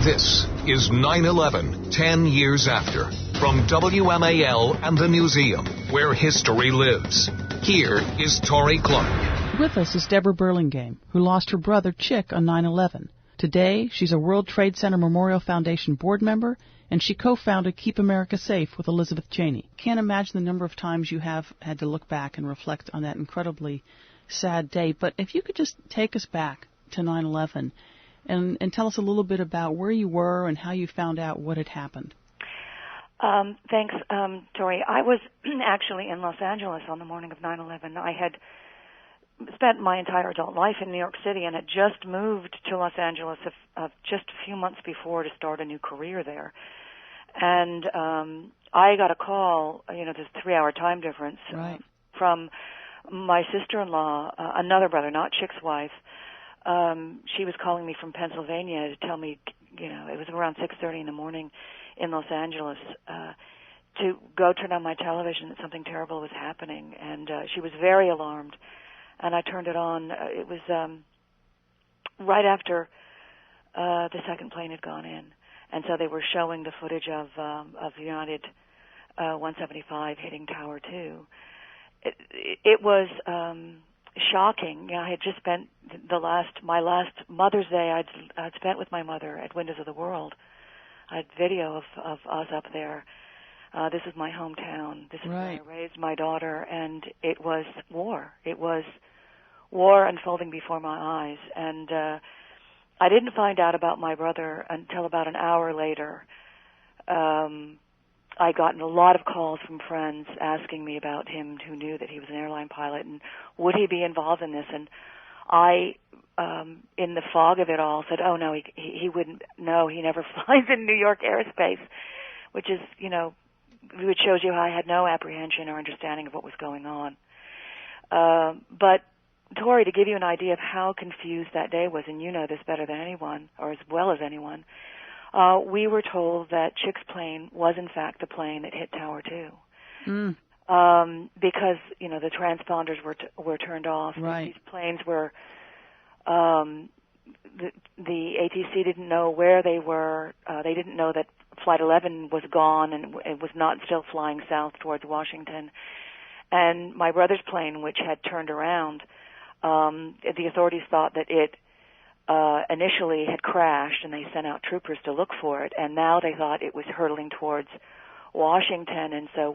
This is 9/11, 10 years after, from WMAL and the museum, where history lives. Here is Torie Clarke. With us is Debra Burlingame, who lost her brother Chic on 9/11. Today, she's a World Trade Center Memorial Foundation board member, and she co-founded Keep America Safe with Elizabeth Cheney. Can't imagine the number of times you have had to look back and reflect on that incredibly sad day. But if you could just take us back to 9/11 and tell us a little bit about where you were and how you found out what had happened. Thanks, Torie. I was actually in Los Angeles on the morning of 9/11. I had spent my entire adult life in New York City and had just moved to Los Angeles just a few months before to start a new career there. And I got a call, there's a 3-hour time difference, right, from my sister-in-law, another brother, not Chic's wife. She was calling me from Pennsylvania to tell me, it was around 6:30 in the morning in Los Angeles, to go turn on my television that something terrible was happening. And she was very alarmed. And I turned it on. It was right after the second plane had gone in. And so they were showing the footage of United 175 hitting Tower 2. It was shocking. I had just spent my last Mother's Day I'd spent with my mother at Windows of the World. I had video of us up there. This is my hometown. This is right, where I raised my daughter, and it was war. It was war unfolding before my eyes. And I didn't find out about my brother until about an hour later. I gotten a lot of calls from friends asking me about him who knew that he was an airline pilot and would he be involved in this. And I, in the fog of it all, said, oh, no, he wouldn't. No, he never flies in New York airspace, which is, which shows you how I had no apprehension or understanding of what was going on. But, Torie, to give you an idea of how confused that day was, and you know this better than anyone, or as well as anyone, we were told that Chic's plane was, in fact, the plane that hit Tower 2. Because, the transponders were turned off. Right. These planes were, the ATC didn't know where they were. They didn't know that Flight 11 was gone and it was not still flying south towards Washington. And my brother's plane, which had turned around, the authorities thought that it initially had crashed, and they sent out troopers to look for it, and now they thought it was hurtling towards Washington. And so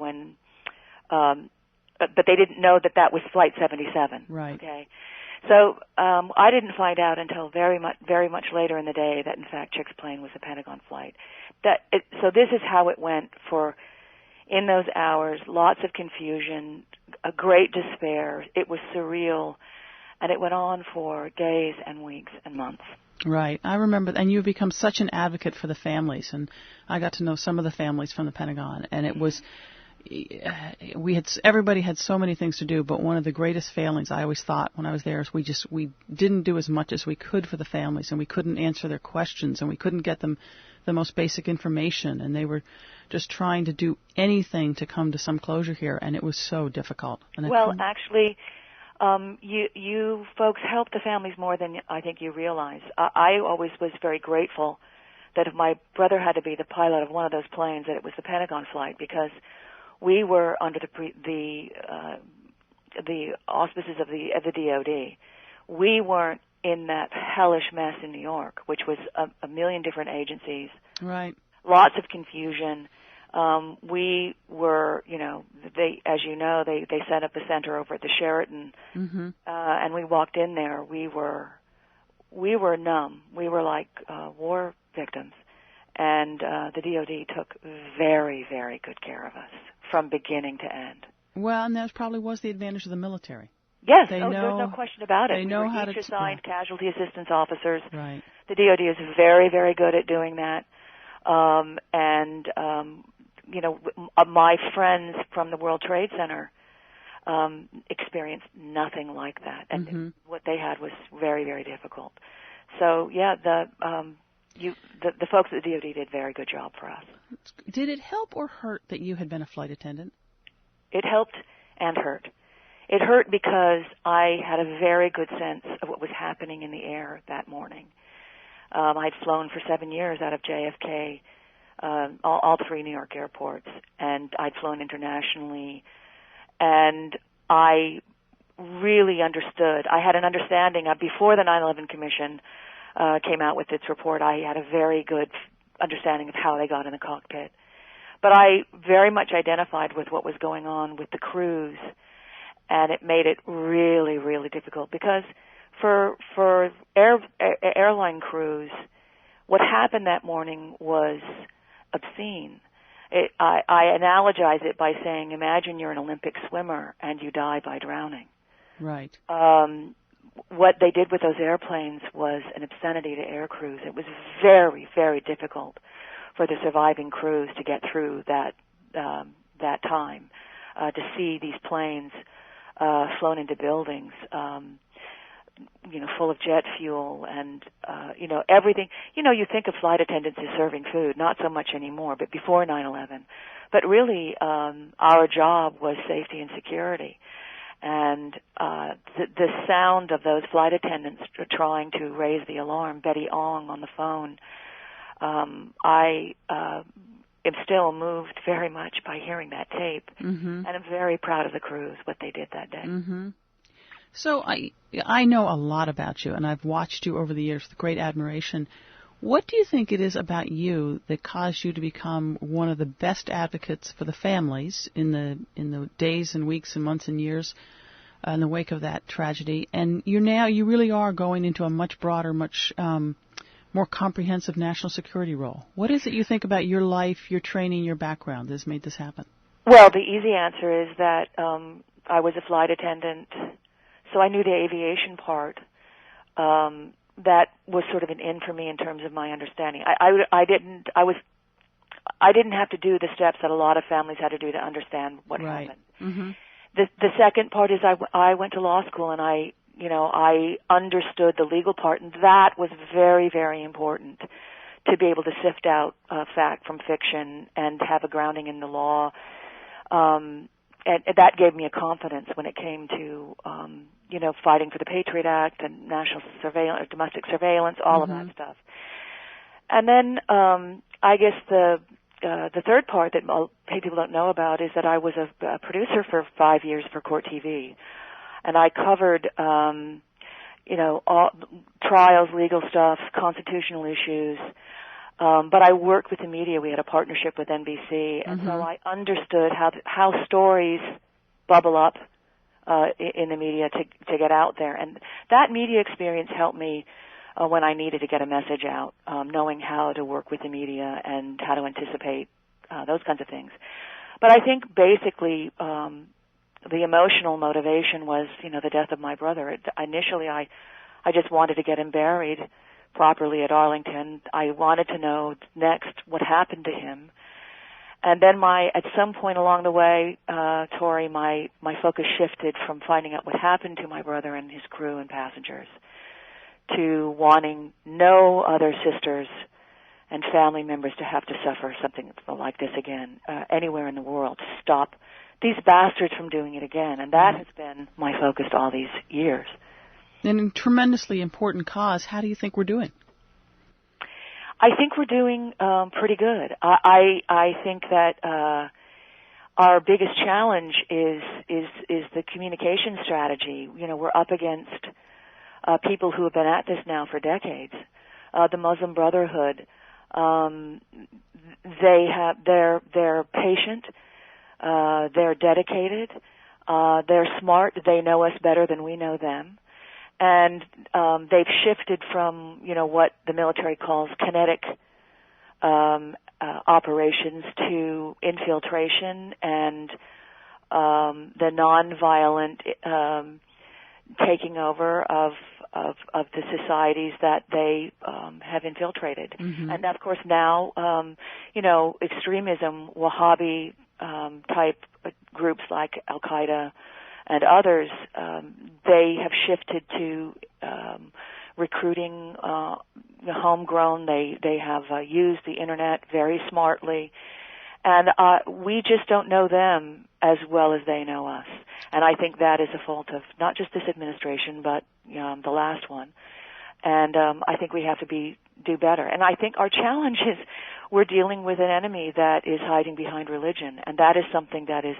but they didn't know that was Flight 77. Right. Okay. So I didn't find out until very much later in the day that, in fact, Chic's plane was a Pentagon flight. So this is how it went in those hours, lots of confusion, a great despair. It was surreal, and it went on for days and weeks and months. Right. I remember, and you've become such an advocate for the families, and I got to know some of the families from the Pentagon, and it was, everybody had so many things to do, but one of the greatest failings I always thought when I was there is we didn't do as much as we could for the families, and we couldn't answer their questions, and we couldn't get them the most basic information, and they were just trying to do anything to come to some closure here, and it was so difficult. And well, actually, you folks helped the families more than I think you realize. I always was very grateful that if my brother had to be the pilot of one of those planes, that it was the Pentagon flight, because we were under the auspices of the DOD. We weren't in that hellish mess in New York, which was a million different agencies. Right. Lots of confusion. We were, they set up a center over at the Sheraton, and we walked in there. We were numb. We were like war victims, and the DOD took very, very good care of us from beginning to end. Well, and that probably was the advantage of the military. Yes, there's no question about it. They know how to each assigned casualty assistance officers. Right. The DOD is very, very good at doing that. My friends from the World Trade Center experienced nothing like that, and what they had was very, very difficult. So, yeah, the folks at the DOD did a very good job for us. Did it help or hurt that you had been a flight attendant? It helped and hurt. It hurt because I had a very good sense of what was happening in the air that morning. I'd flown for 7 years out of JFK, all three New York airports, and I'd flown internationally, and I really understood. I had an understanding before the 9/11 Commission came out with its report. I had a very good understanding of how they got in the cockpit. But I very much identified with what was going on with the crews, and it made it really, really difficult because for airline crews, what happened that morning was obscene. I analogize it by saying, imagine you're an Olympic swimmer and you die by drowning. Right. What they did with those airplanes was an obscenity to air crews. It was very, very difficult for the surviving crews to get through that time, to see these planes flown into buildings, full of jet fuel and, everything. You think of flight attendants as serving food, not so much anymore, but before 9/11. But really, our job was safety and security. And the sound of those flight attendants trying to raise the alarm, Betty Ong on the phone, I am still moved very much by hearing that tape. Mm-hmm. And I'm very proud of the crews, what they did that day. Mm-hmm. So I know a lot about you, and I've watched you over the years with great admiration. What do you think it is about you that caused you to become one of the best advocates for the families in the days and weeks and months and years in the wake of that tragedy? And you really are going into a much broader, much more comprehensive national security role. What is it you think about your life, your training, your background that has made this happen? Well, the easy answer is that I was a flight attendant, so I knew the aviation part. That was sort of an in for me in terms of my understanding. I didn't have to do the steps that a lot of families had to do to understand what happened. Mm-hmm. The second part is I went to law school and I understood the legal part, and that was very, very important to be able to sift out fact from fiction and have a grounding in the law. And that gave me a confidence when it came to, fighting for the Patriot Act and national surveillance, domestic surveillance, all of that stuff. And then, I guess the third part that people don't know about is that I was a producer for 5 years for Court TV, and I covered, all trials, legal stuff, constitutional issues. But I worked with the media. We had a partnership with NBC, and so I understood how stories bubble up in the media to get out there. And that media experience helped me when I needed to get a message out, knowing how to work with the media and how to anticipate those kinds of things. But I think basically the emotional motivation was, the death of my brother. Initially, I just wanted to get him buried properly at Arlington. I wanted to know next what happened to him. And then at some point along the way, Torie, my focus shifted from finding out what happened to my brother and his crew and passengers to wanting no other sisters and family members to have to suffer something like this again, anywhere in the world, to stop these bastards from doing it again. And that has been my focus all these years. And a tremendously important cause. How do you think we're doing? I think we're doing pretty good. I think that our biggest challenge is the communication strategy. We're up against people who have been at this now for decades. The Muslim Brotherhood, they're patient, they're dedicated, they're smart. They know us better than we know them. And they've shifted from, what the military calls kinetic operations to infiltration and the nonviolent taking over of the societies that they have infiltrated. Mm-hmm. And of course now, extremism, Wahhabi type groups like Al Qaeda and others, they have shifted to recruiting homegrown. They have used the internet very smartly, and we just don't know them as well as they know us. And I think that is a fault of not just this administration, but the last one. And I think we have to be do better. And I think our challenge is we're dealing with an enemy that is hiding behind religion, and that is something that is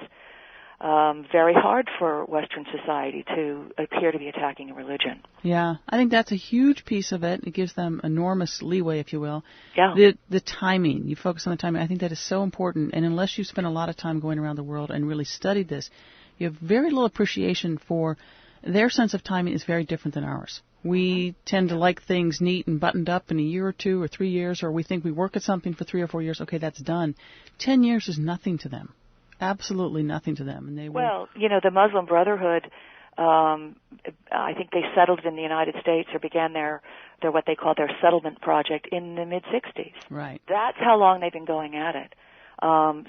very hard for Western society to appear to be attacking a religion. Yeah, I think that's a huge piece of it. It gives them enormous leeway, if you will. Yeah. The timing. You focus on the timing. I think that is so important. And unless you spend a lot of time going around the world and really studied this, you have very little appreciation for their sense of timing is very different than ours. We tend to like things neat and buttoned up in a year or 2 or 3 years, or we think we work at something for 3 or 4 years. Okay, that's done. 10 years is nothing to them. Absolutely nothing to them. And they well, you know, the Muslim Brotherhood, I think they settled in the United States or began their what they call their settlement project in the mid-'60s. Right. That's how long they've been going at it,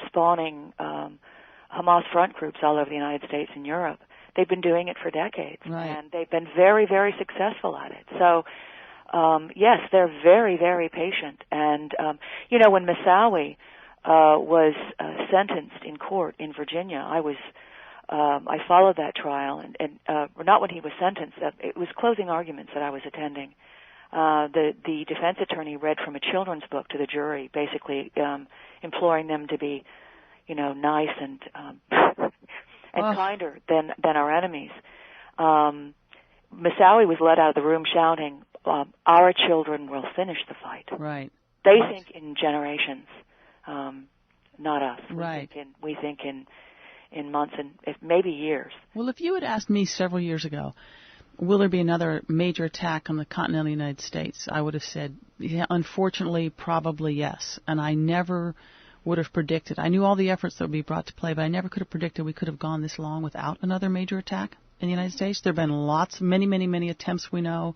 spawning Hamas front groups all over the United States and Europe. They've been doing it for decades, right. And they've been very, very successful at it. So, yes, they're very, very patient. And, you know, when Moussaoui was sentenced in court in Virginia, I followed that trial, and not when he was sentenced. It was closing arguments that I was attending. The defense attorney read from a children's book to the jury, basically imploring them to be, you know, nice and kinder than our enemies. Moussaoui was led out of the room shouting, "Our children will finish the fight." Right. They think in generations. Not us. Right. We think in months and maybe years. Well, if you had asked me several years ago, will there be another major attack on the continental United States, I would have said, yeah, unfortunately, probably yes. And I never would have predicted. I knew all the efforts that would be brought to play, but I never could have predicted we could have gone this long without another major attack in the United States. There have been many attempts, we know.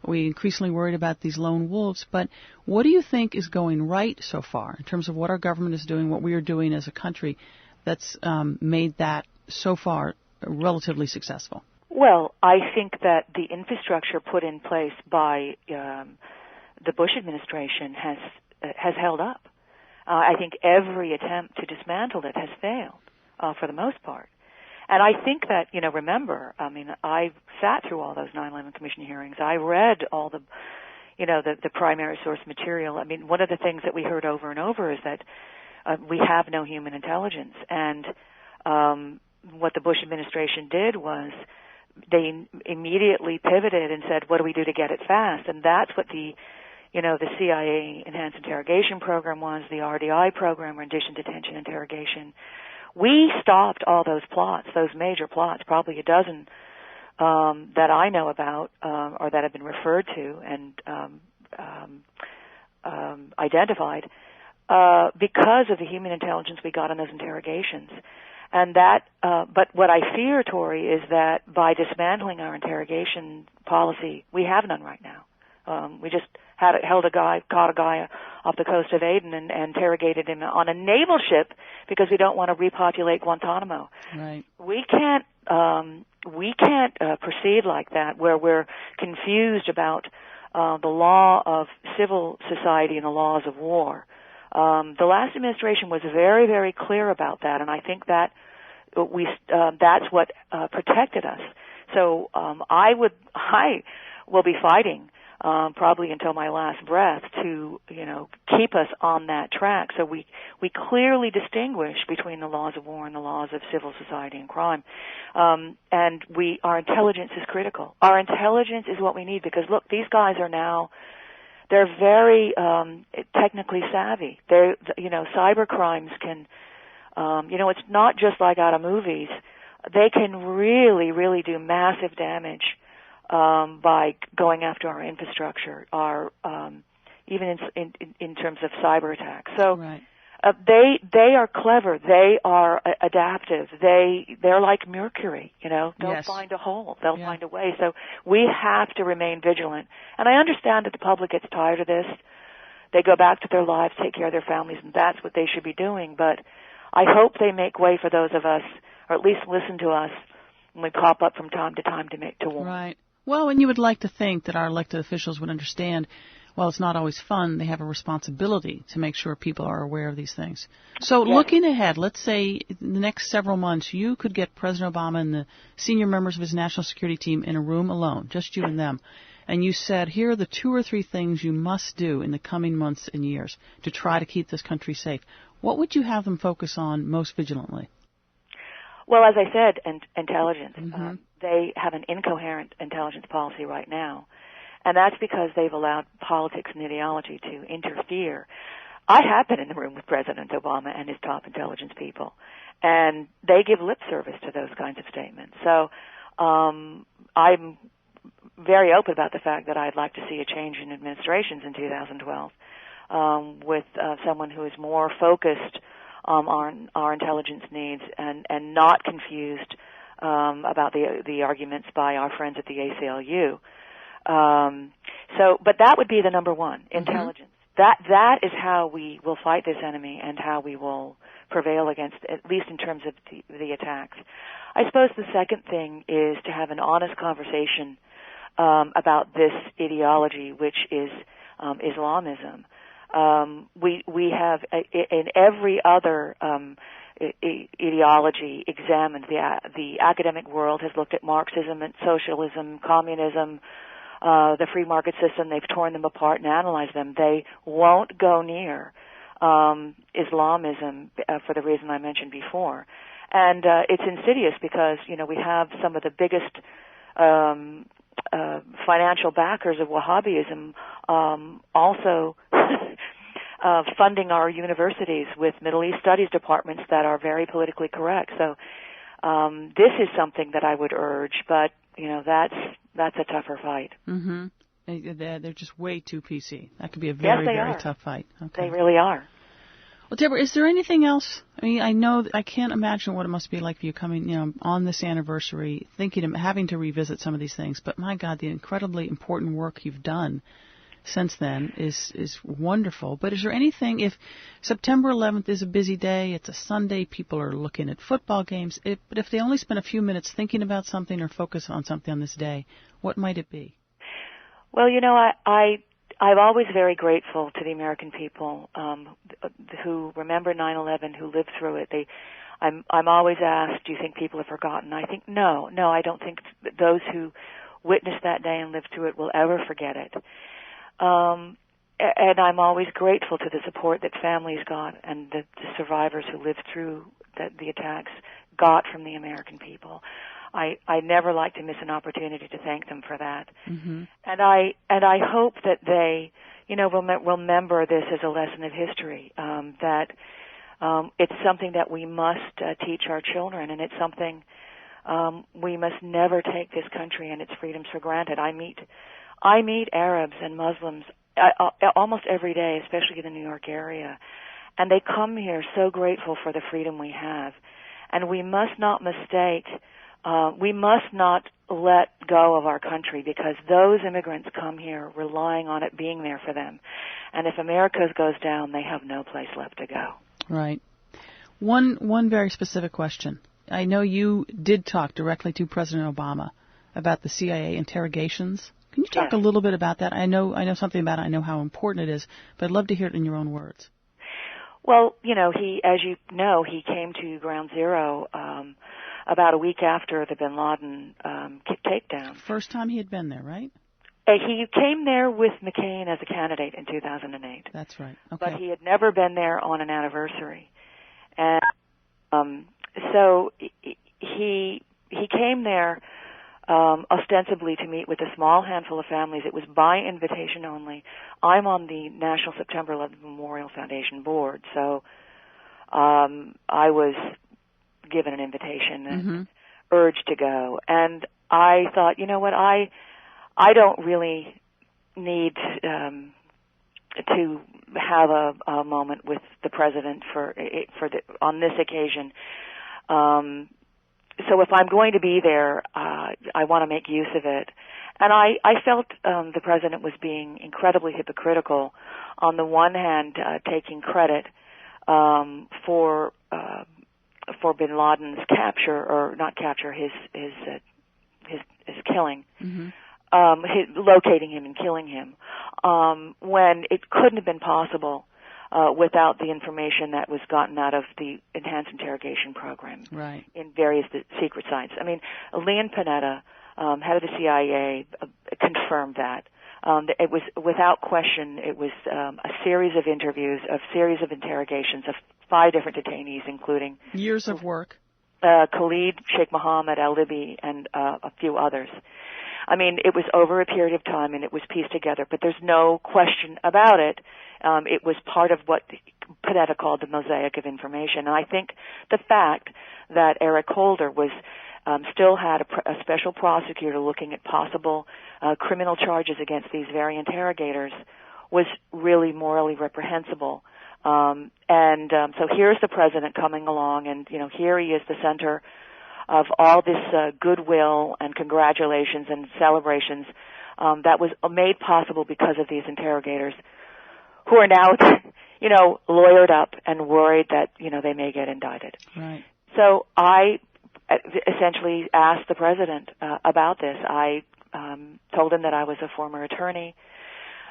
We increasingly worried about these lone wolves, but what do you think is going right so far in terms of what our government is doing, what we are doing as a country that's made that so far relatively successful? Well, I think that the infrastructure put in place by the Bush administration has held up. I think every attempt to dismantle it has failed for the most part. And I think that, you know, remember, I mean, I sat through all those 9/11 Commission hearings. I read all the, you know, the primary source material. I mean, one of the things that we heard over and over is that we have no human intelligence. And what the Bush administration did was they immediately pivoted and said, what do we do to get it fast? And that's what the CIA Enhanced Interrogation Program was, the RDI program, Rendition, Detention, Interrogation. We stopped all those plots, those major plots, probably a dozen that I know about or that have been referred to and identified because of the human intelligence we got on those interrogations. And that, but what I fear, Torie, is that by dismantling our interrogation policy, we have none right now. We just caught a guy off the coast of Aden and interrogated him on a naval ship because we don't want to repopulate Guantanamo. Right. We can't proceed like that, where we're confused about the law of civil society and the laws of war. The last administration was very, very clear about that, and I think that that's what protected us. So I will be fighting probably until my last breath to, you know, keep us on that track. So we clearly distinguish between the laws of war and the laws of civil society and crime. And our intelligence is critical. Our intelligence is what we need because, look, these guys are now, they're very technically savvy. They're, you know, cyber crimes can, you know, it's not just like out of movies. They can really, really do massive damage by going after our infrastructure, our even in terms of cyber attacks. So right. They are clever. They are adaptive. They're like Mercury. You know, they'll yes. find a hole. They'll find a way. So we have to remain vigilant. And I understand that the public gets tired of this. They go back to their lives, take care of their families, and that's what they should be doing. But I hope they make way for those of us, or at least listen to us when we pop up from time to time to warn. Right. Well, and you would like to think that our elected officials would understand, while it's not always fun, they have a responsibility to make sure people are aware of these things. So yes. Looking ahead, let's say in the next several months, you could get President Obama and the senior members of his national security team in a room alone, just you and them, and you said, here are the 2 or 3 things you must do in the coming months and years to try to keep this country safe, what would you have them focus on most vigilantly? Well, as I said, intelligence. Mm-hmm. They have an incoherent intelligence policy right now, and that's because they've allowed politics and ideology to interfere. I have been in the room with President Obama and his top intelligence people, and they give lip service to those kinds of statements. So I'm very open about the fact that I'd like to see a change in administrations in 2012 with someone who is more focused on our intelligence needs and not confused about the arguments by our friends at the ACLU. But that would be the number one, intelligence. That is how we will fight this enemy and how we will prevail against, at least in terms of the attacks. I suppose the second thing is to have an honest conversation about this ideology, which is Islamism. We have in every other ideology examined. The academic world has looked at Marxism and socialism, communism, the free market system. They've torn them apart and analyzed them. They won't go near Islamism for the reason I mentioned before. And it's insidious because, we have some of the biggest financial backers of Wahhabism also funding our universities with Middle East studies departments that are very politically correct. So this is something that I would urge, but that's a tougher fight. Mm-hmm. They're just way too PC. That could be a very, very tough fight. Okay. They really are. Well, Deborah, is there anything else? I mean, I can't imagine what it must be like for you coming, on this anniversary, having to revisit some of these things. But my God, the incredibly important work you've done since then is wonderful. But is there anything, if September 11th is a busy day, it's a Sunday, people are looking at football games, but if they only spend a few minutes thinking about something or focus on something on this day, what might it be? Well, I'm always very grateful to the American people who remember 9/11, who lived through it. I'm always asked, do you think people have forgotten? I think no, I don't think those who witnessed that day and lived through it will ever forget it. And I'm always grateful to the support that families got and the survivors who lived through the attacks got from the American people. I never like to miss an opportunity to thank them for that. Mm-hmm. And I hope that they, will remember this as a lesson of history, that it's something that we must teach our children, and it's something we must never take this country and its freedoms for granted. I meet Arabs and Muslims almost every day, especially in the New York area, and they come here so grateful for the freedom we have. And we must not we must not let go of our country, because those immigrants come here relying on it being there for them. And if America goes down, they have no place left to go. Right. One very specific question. I know you did talk directly to President Obama about the CIA interrogations. Can you talk a little bit about that? I know something about it. I know how important it is, but I'd love to hear it in your own words. Well, he came to Ground Zero about a week after the bin Laden takedown. First time he had been there, right? He came there with McCain as a candidate in 2008. That's right. Okay. But he had never been there on an anniversary. And so he came there ostensibly to meet with a small handful of families. It was by invitation only. I'm on the National September 11th Memorial Foundation board, so I was given an invitation and urged to go. And I thought, I don't really need to have a moment with the president on this occasion. So if I'm going to be there, I want to make use of it. And I felt the president was being incredibly hypocritical. On the one hand, taking credit for bin Laden's capture, or not capture, his killing, locating him and killing him, when it couldn't have been possible without the information that was gotten out of the enhanced interrogation program in various secret sites. I mean, Leon Panetta head of the CIA, confirmed that. It was, without question, it was a series of interviews, a series of interrogations of 5 different detainees, including years of work. Khalid, Sheikh Mohammed, al-Libi, and a few others. I mean, it was over a period of time, and it was pieced together, but there's no question about it. It was part of what Panetta called the mosaic of information. And I think the fact that Eric Holder was still had a special prosecutor looking at possible criminal charges against these very interrogators was really morally reprehensible. So here's the president coming along, and here he is, the center of all this goodwill and congratulations and celebrations that was made possible because of these interrogators, who are now, lawyered up and worried that they may get indicted. Right. So I essentially asked the president about this. I told him that I was a former attorney.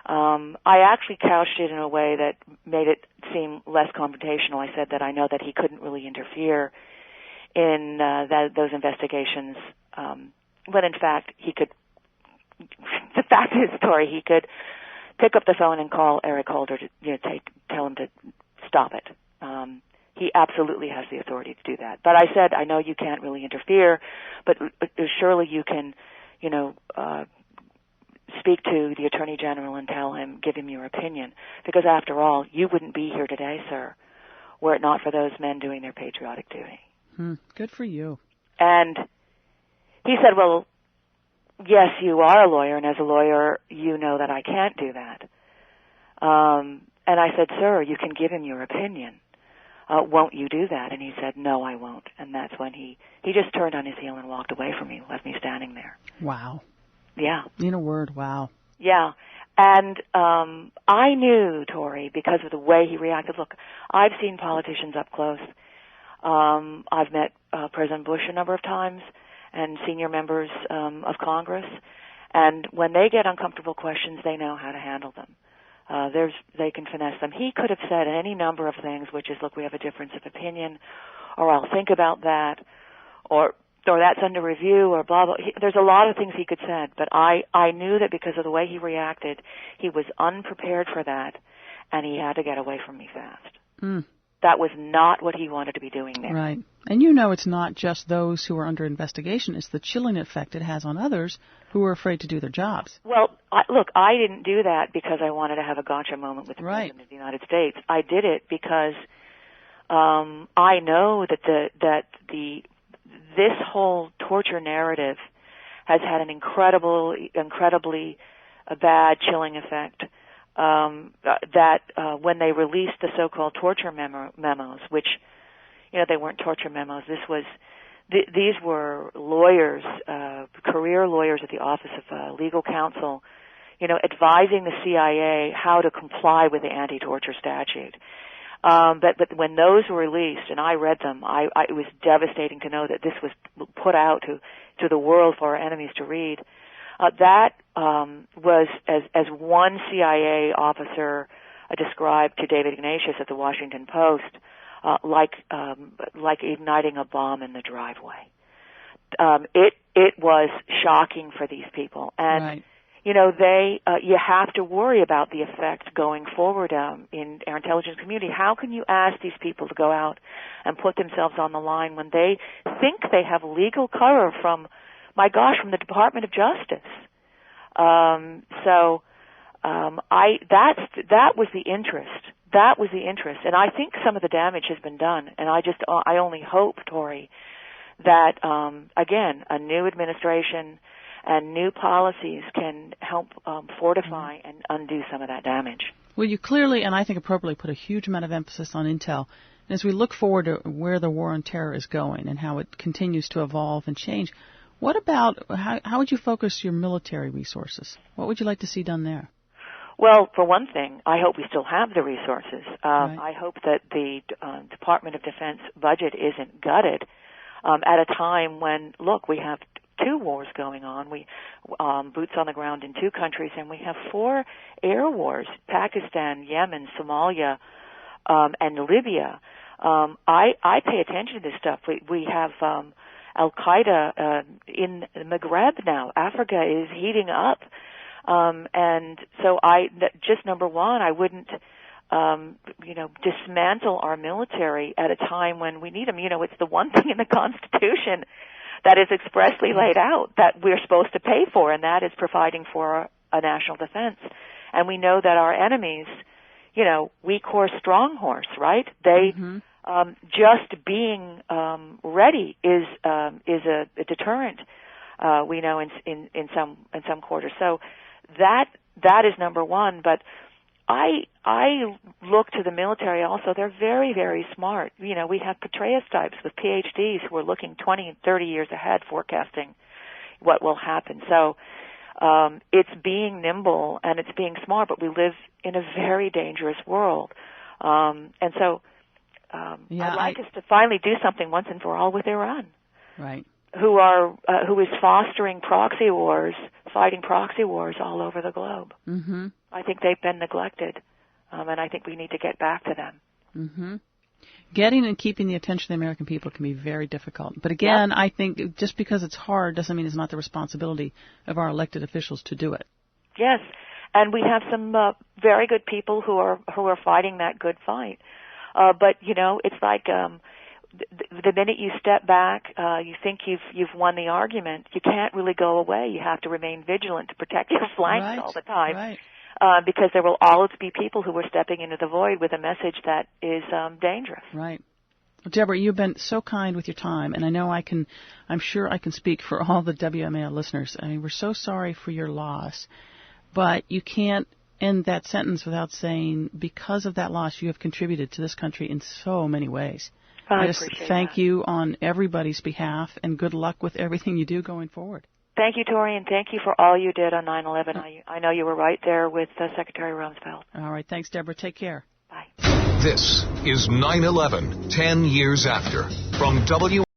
I actually couched it in a way that made it seem less confrontational. I said that I know that he couldn't really interfere in those investigations, but in fact he could. The fact is, Torie, he could pick up the phone and call Eric Holder to tell him to stop it. He absolutely has the authority to do that. But I said, I know you can't really interfere, but surely you can, speak to the Attorney General and give him your opinion. Because after all, you wouldn't be here today, sir, were it not for those men doing their patriotic duty. Good for you. And he said, well, yes, you are a lawyer, and as a lawyer, you know that I can't do that. And I said, sir, you can give him your opinion. Won't you do that? And he said, no, I won't. And that's when he just turned on his heel and walked away from me, left me standing there. Wow. Yeah. In a word, wow. Yeah. And I knew, Torie, because of the way he reacted. Look, I've seen politicians up close. I've met President Bush a number of times and senior members of Congress. And when they get uncomfortable questions, they know how to handle them. They can finesse them. He could have said any number of things, which is, look, we have a difference of opinion, or I'll think about that, or that's under review, or blah, blah. There's a lot of things he could have said, but I knew that because of the way he reacted, he was unprepared for that, and he had to get away from me fast. That was not what he wanted to be doing there. Right. And it's not just those who are under investigation. It's the chilling effect it has on others who are afraid to do their jobs. Well, look, I didn't do that because I wanted to have a gotcha moment with the President of the United States. I did it because I know that this whole torture narrative has had an incredibly bad chilling effect. That when they released the so-called torture memos, which, they weren't torture memos. These were lawyers, career lawyers at the Office of Legal Counsel, advising the CIA how to comply with the anti-torture statute. But when those were released, and I read them, it was devastating to know that this was put out to the world for our enemies to read. That was, as one CIA officer described to David Ignatius at the Washington Post, like igniting a bomb in the driveway. It was shocking for these people, and you have to worry about the effect going forward in our intelligence community. How can you ask these people to go out and put themselves on the line when they think they have legal cover from the Department of Justice? That was the interest. That was the interest. And I think some of the damage has been done. And I only hope, Torie, that, again, a new administration and new policies can help fortify and undo some of that damage. Well, you clearly, and I think appropriately, put a huge amount of emphasis on intel. And as we look forward to where the war on terror is going and how it continues to evolve and change, what about, how would you focus your military resources? What would you like to see done there? Well, for one thing, I hope we still have the resources. Right. I hope that the Department of Defense budget isn't gutted at a time when, look, we have 2 wars going on. We boots on the ground in 2 countries, and we have 4 air wars: Pakistan, Yemen, Somalia, and Libya. I pay attention to this stuff. We have Al-Qaeda in the Maghreb now. Africa is heating up. And so just number one, I wouldn't, dismantle our military at a time when we need them. It's the one thing in the Constitution that is expressly laid out that we're supposed to pay for, and that is providing for a national defense. And we know that our enemies, weak horse, strong horse, right? They, just being ready is a deterrent. We know in some quarters. So that is number one. But I look to the military also. They're very, very smart. We have Petraeus types with PhDs who are looking 20 and 30 years ahead, forecasting what will happen. So it's being nimble and it's being smart, but we live in a very dangerous world. And so I'd like us to finally do something once and for all with Iran. Right. Who is fostering proxy wars, fighting proxy wars all over the globe. Mm-hmm. I think they've been neglected, and I think we need to get back to them. Mm-hmm. Getting and keeping the attention of the American people can be very difficult. But again, I think just because it's hard doesn't mean it's not the responsibility of our elected officials to do it. Yes, and we have some very good people who are fighting that good fight. But it's like the minute you step back, you think you've won the argument. You can't really go away. You have to remain vigilant to protect your flanks all the time. Right. Because there will always be people who are stepping into the void with a message that is dangerous. Right. Well, Debra, you've been so kind with your time, and I know I'm sure I can speak for all the WMAL listeners. I mean, we're so sorry for your loss, but you can't end that sentence without saying, because of that loss, you have contributed to this country in so many ways. I just appreciate thank that. you on everybody's behalf, and good luck with everything you do going forward. Thank you, Torie, and thank you for all you did on 9/11. I know you were right there with Secretary Rumsfeld. All right. Thanks, Debra. Take care. Bye. This is 9/11, 10 years after. From